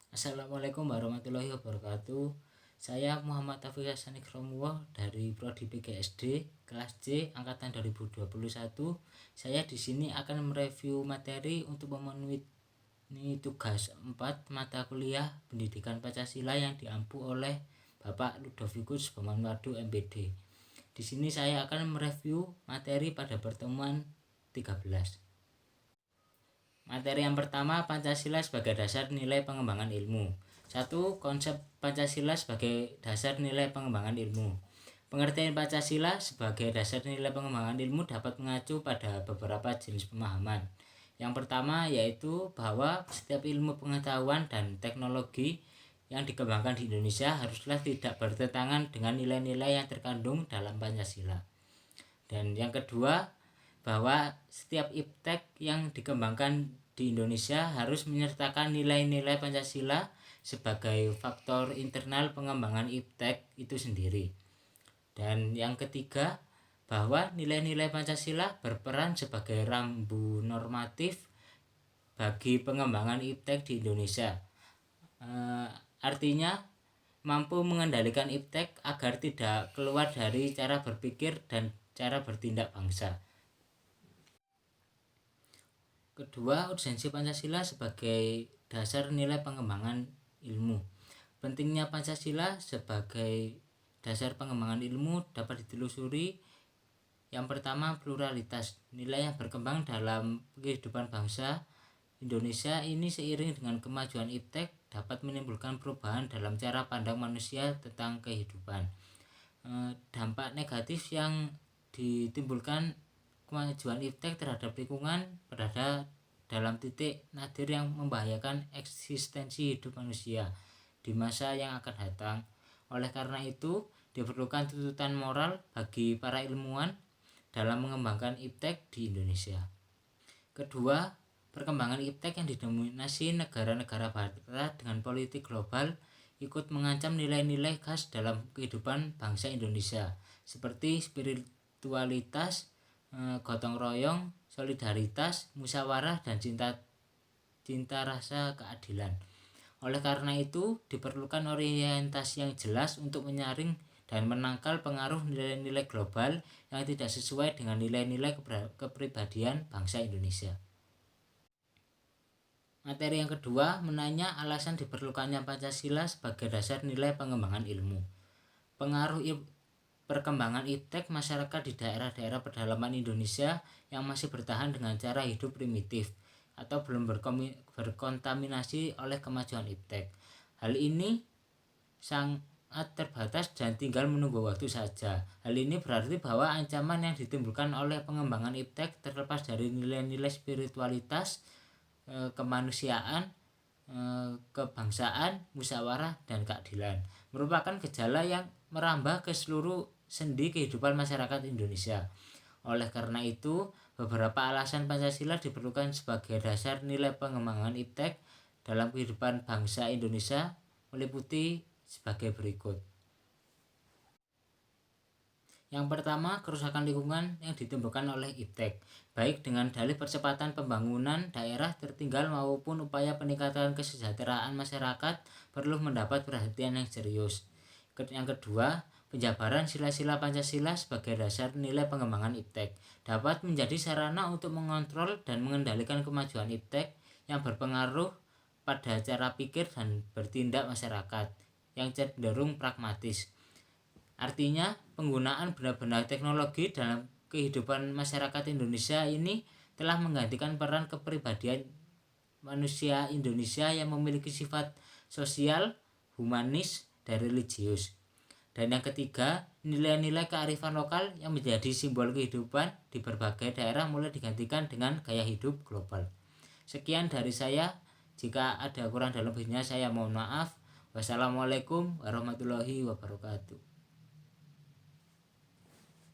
Assalamualaikum warahmatullahi wabarakatuh. Saya Muhammad Taufiq Hasan Ikromuwoh dari Prodi PGSD kelas C angkatan 2021. Saya di sini akan mereview materi untuk memenuhi tugas 4 mata kuliah Pendidikan Pancasila yang diampu oleh Bapak Ludovikus Bamanwardu MPD. Di sini saya akan mereview materi pada pertemuan 13. Materi yang pertama, Pancasila sebagai dasar nilai pengembangan ilmu. 1. Konsep Pancasila sebagai dasar nilai pengembangan ilmu. Pengertian Pancasila sebagai dasar nilai pengembangan ilmu dapat mengacu pada beberapa jenis pemahaman. Yang pertama yaitu bahwa setiap ilmu pengetahuan dan teknologi yang dikembangkan di Indonesia haruslah tidak bertentangan dengan nilai-nilai yang terkandung dalam Pancasila. Dan yang kedua, bahwa setiap iptek yang dikembangkan di Indonesia harus menyertakan nilai-nilai Pancasila sebagai faktor internal pengembangan iptek itu sendiri. Dan yang ketiga, bahwa nilai-nilai Pancasila berperan sebagai rambu normatif bagi pengembangan iptek di Indonesia. Artinya mampu mengendalikan iptek agar tidak keluar dari cara berpikir dan cara bertindak bangsa. Kedua, urgensi Pancasila sebagai dasar nilai pengembangan ilmu. Pentingnya Pancasila sebagai dasar pengembangan ilmu dapat ditelusuri. Yang pertama, pluralitas. Nilai yang berkembang dalam kehidupan bangsa Indonesia ini seiring dengan kemajuan iptek dapat menimbulkan perubahan dalam cara pandang manusia tentang kehidupan. Dampak negatif yang ditimbulkan kemajuan iptek terhadap lingkungan berada dalam titik nadir yang membahayakan eksistensi hidup manusia di masa yang akan datang. Oleh karena itu, diperlukan tuntutan moral bagi para ilmuwan dalam mengembangkan iptek di Indonesia. Kedua, perkembangan iptek yang didominasi negara-negara barat dengan politik global ikut mengancam nilai-nilai khas dalam kehidupan bangsa Indonesia seperti spiritualitas, gotong royong, solidaritas, musyawarah, dan cinta rasa keadilan. Oleh karena itu, diperlukan orientasi yang jelas untuk menyaring dan menangkal pengaruh nilai-nilai global yang tidak sesuai dengan nilai-nilai kepribadian bangsa Indonesia. Materi yang kedua menanya alasan diperlukannya Pancasila sebagai dasar nilai pengembangan ilmu. Pengaruh perkembangan iptek masyarakat di daerah-daerah pedalaman Indonesia yang masih bertahan dengan cara hidup primitif atau belum berkontaminasi oleh kemajuan iptek. Hal ini sangat terbatas dan tinggal menunggu waktu saja. Hal ini berarti bahwa ancaman yang ditimbulkan oleh pengembangan iptek terlepas dari nilai-nilai spiritualitas, kemanusiaan, kebangsaan, musyawarah, dan keadilan merupakan gejala yang merambah ke seluruh sendi kehidupan masyarakat Indonesia. Oleh karena itu, beberapa alasan Pancasila diperlukan sebagai dasar nilai pengembangan iptek dalam kehidupan bangsa Indonesia meliputi sebagai berikut. Yang pertama, kerusakan lingkungan yang ditimbulkan oleh iptek, baik dengan dalih percepatan pembangunan daerah tertinggal maupun upaya peningkatan kesejahteraan masyarakat perlu mendapat perhatian yang serius. Yang kedua, penjabaran sila-sila Pancasila sebagai dasar nilai pengembangan iptek dapat menjadi sarana untuk mengontrol dan mengendalikan kemajuan iptek yang berpengaruh pada cara pikir dan bertindak masyarakat yang cenderung pragmatis. Artinya, penggunaan benda-benda teknologi dalam kehidupan masyarakat Indonesia ini telah menggantikan peran kepribadian manusia Indonesia yang memiliki sifat sosial, humanis, dan religius. Dan yang ketiga, nilai-nilai kearifan lokal yang menjadi simbol kehidupan di berbagai daerah mulai digantikan dengan gaya hidup global. Sekian dari saya. Jika ada kurang dalam lebihnya saya mohon maaf. Wassalamualaikum warahmatullahi wabarakatuh.